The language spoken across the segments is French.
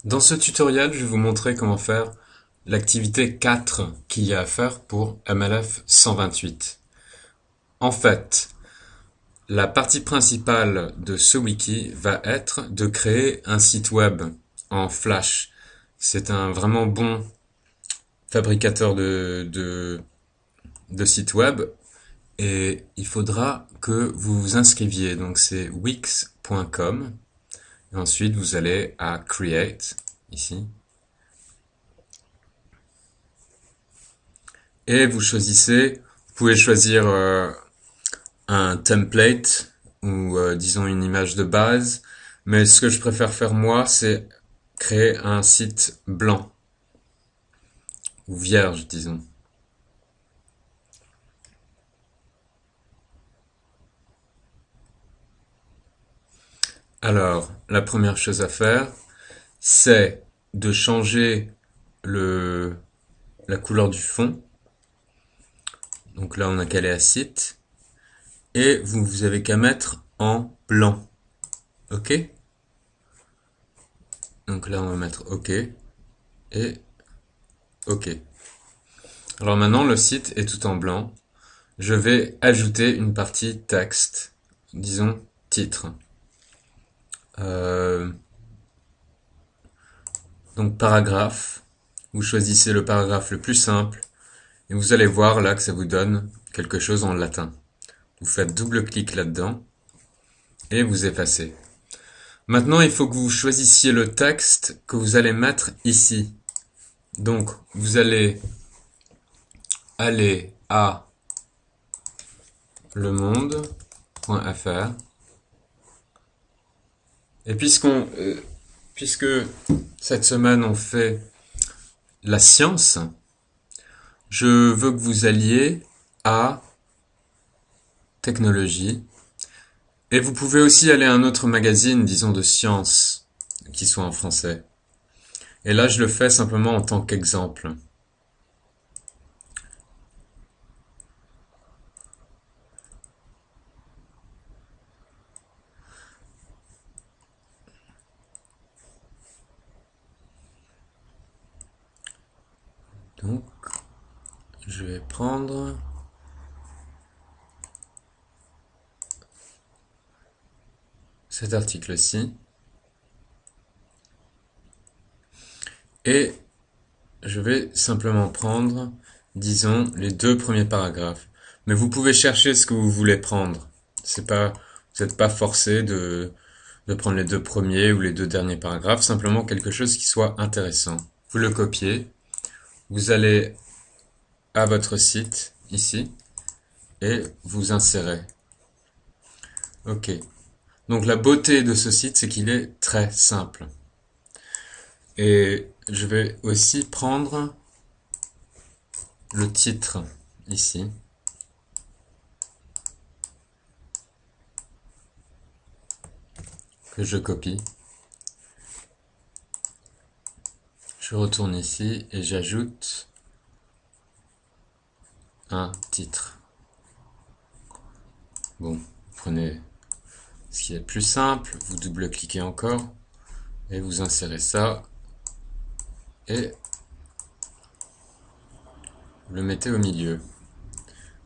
Dans ce tutoriel, je vais vous montrer comment faire l'activité 4 qu'il y a à faire pour MLF 128. En fait, la partie principale de ce wiki va être de créer un site web en Flash. C'est un vraiment bon fabricateur de sites web et il faudra que vous vous inscriviez. Donc c'est wix.com et ensuite vous allez à Create ici. Et vous choisissez, vous pouvez choisir un template ou disons une image de base, mais ce que je préfère faire moi, c'est créer un site blanc ou vierge, disons. Alors, la première chose à faire, c'est de changer le, la couleur du fond. Donc là, on a qu'à aller à site. Et vous avez qu'à mettre en blanc. OK? Donc là, on va mettre OK. Et OK. Alors maintenant, le site est tout en blanc. Je vais ajouter une partie texte, disons titre. Euh, donc paragraphe. Vous choisissez le paragraphe le plus simple et vous allez voir là que ça vous donne quelque chose en latin. Vous faites double-clic là-dedans et vous effacez. Maintenant, il faut que vous choisissiez le texte que vous allez mettre ici. Donc, vous allez aller à lemonde.fr et puisque cette semaine on fait la science, je veux que vous alliez à technologie et vous pouvez aussi aller à un autre magazine, disons de science, qui soit en français. Et là, je le fais simplement en tant qu'exemple. Donc, je vais prendre cet article-ci et je vais simplement prendre, disons, les deux premiers paragraphes. Mais vous pouvez chercher ce que vous voulez prendre. C'est pas, vous n'êtes pas forcé de prendre les deux premiers ou les deux derniers paragraphes, simplement quelque chose qui soit intéressant. Vous le copiez, vous allez à votre site, ici, et vous insérez. OK. Donc la beauté de ce site, c'est qu'il est très simple. Et je vais aussi prendre le titre, ici. Que je copie. Je retourne ici et j'ajoute un titre. Bon, vous prenez ce qui est le plus simple, vous double-cliquez encore et vous insérez ça et vous le mettez au milieu.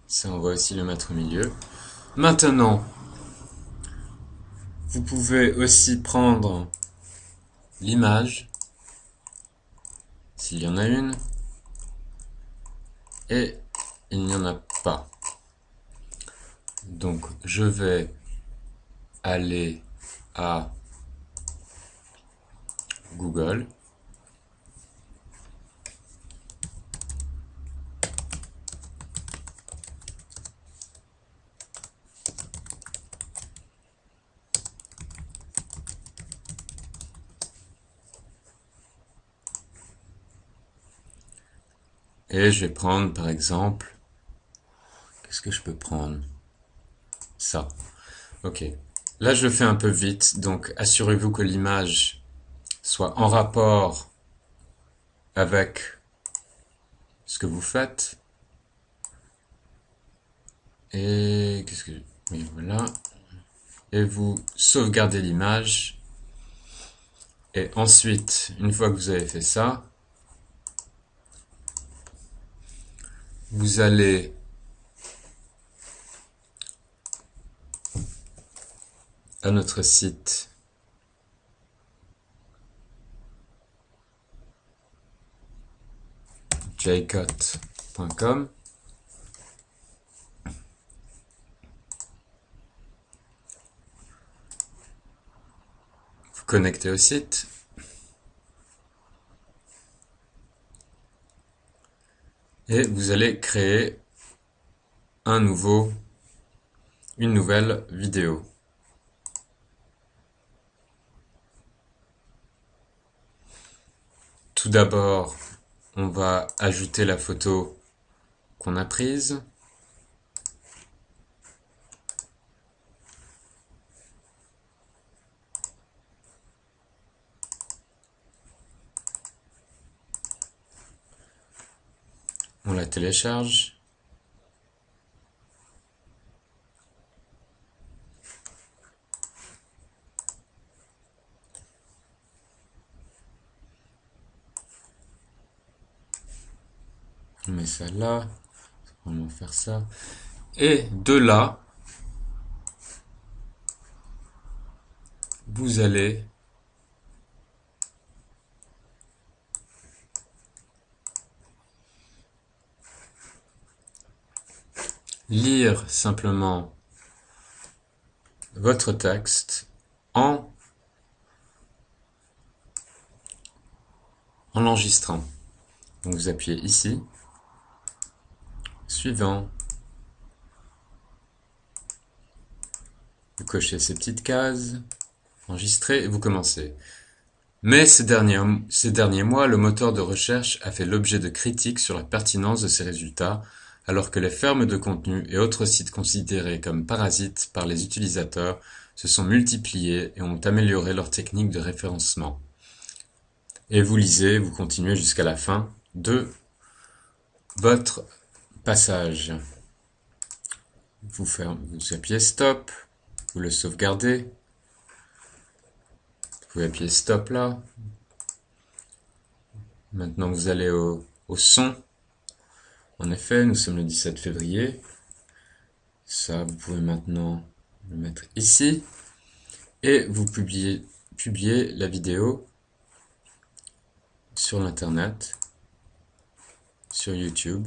Ça, on va aussi le mettre au milieu. Maintenant, vous pouvez aussi prendre l'image, s'il y en a une, et il n'y en a pas. Donc, je vais aller à Google. Et je vais prendre, par exemple, qu'est-ce que je peux prendre? Ça. Ok. Là, je le fais un peu vite, donc assurez-vous que l'image soit en rapport avec ce que vous faites. Et qu'est-ce que... Oui, voilà. Et vous sauvegardez l'image. Et ensuite, une fois que vous avez fait ça, vous allez à notre site jcot.com. Vous connectez au site. Et vous allez créer une nouvelle vidéo. Tout d'abord, on va ajouter la photo qu'on a prise. On la télécharge. On met ça là. On va faire ça. Et de là, vous allez lire simplement votre texte en l'enregistrant. Donc vous appuyez ici, suivant, vous cochez ces petites cases, enregistrer et vous commencez. Mais ces derniers mois, le moteur de recherche a fait l'objet de critiques sur la pertinence de ses résultats, alors que les fermes de contenu et autres sites considérés comme parasites par les utilisateurs se sont multipliés et ont amélioré leur technique de référencement. Et vous lisez, vous continuez jusqu'à la fin de votre passage. Vous appuyez stop, vous le sauvegardez, vous pouvez appuyer stop là. Maintenant vous allez au son. En effet, nous sommes le 17 février. Ça, vous pouvez maintenant le mettre ici. Et vous publiez la vidéo sur l'internet, sur YouTube.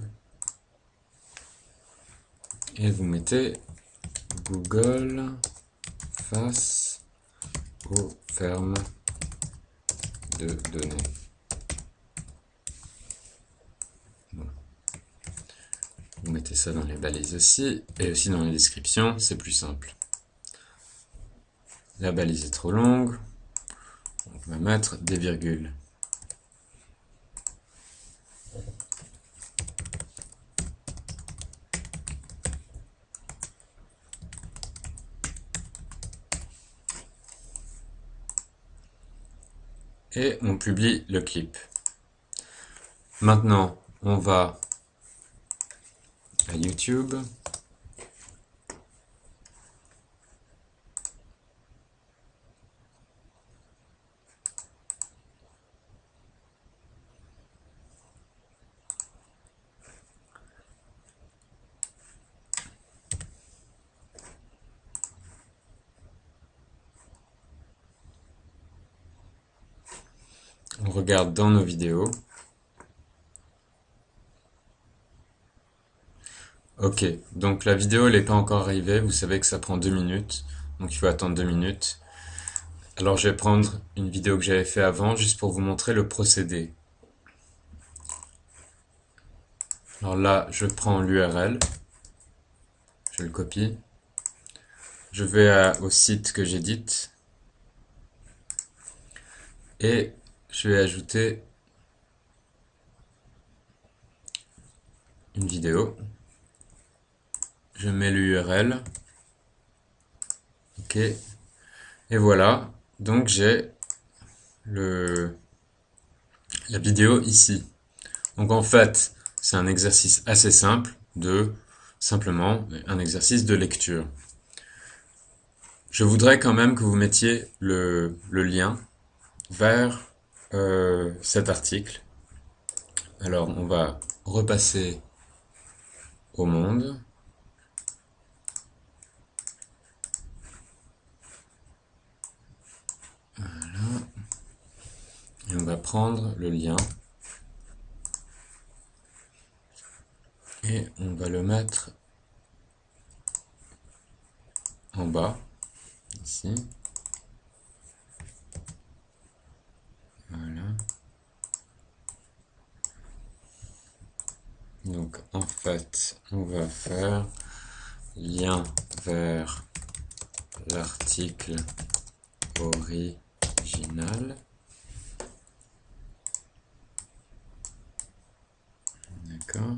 Et vous mettez Google face aux fermes de données. Bon. Vous mettez ça dans les balises aussi, et aussi dans les descriptions, c'est plus simple. La balise est trop longue, on va mettre des virgules. Et on publie le clip. Maintenant, on va à YouTube. On regarde dans nos vidéos. Ok, donc la vidéo elle n'est pas encore arrivée, vous savez que ça prend 2 minutes, donc il faut attendre 2 minutes. Alors je vais prendre une vidéo que j'avais fait avant, juste pour vous montrer le procédé. Alors là, je prends l'URL, je le copie, je vais au site que j'édite, et je vais ajouter une vidéo. Je mets l'URL. Ok. Et voilà. Donc j'ai la vidéo ici. Donc en fait, c'est un exercice assez simple simplement un exercice de lecture. Je voudrais quand même que vous mettiez le lien vers cet article. Alors, on va repasser au monde. Et on va prendre le lien et on va le mettre en bas, ici. Voilà. Donc en fait, on va faire lien vers l'article original. D'accord.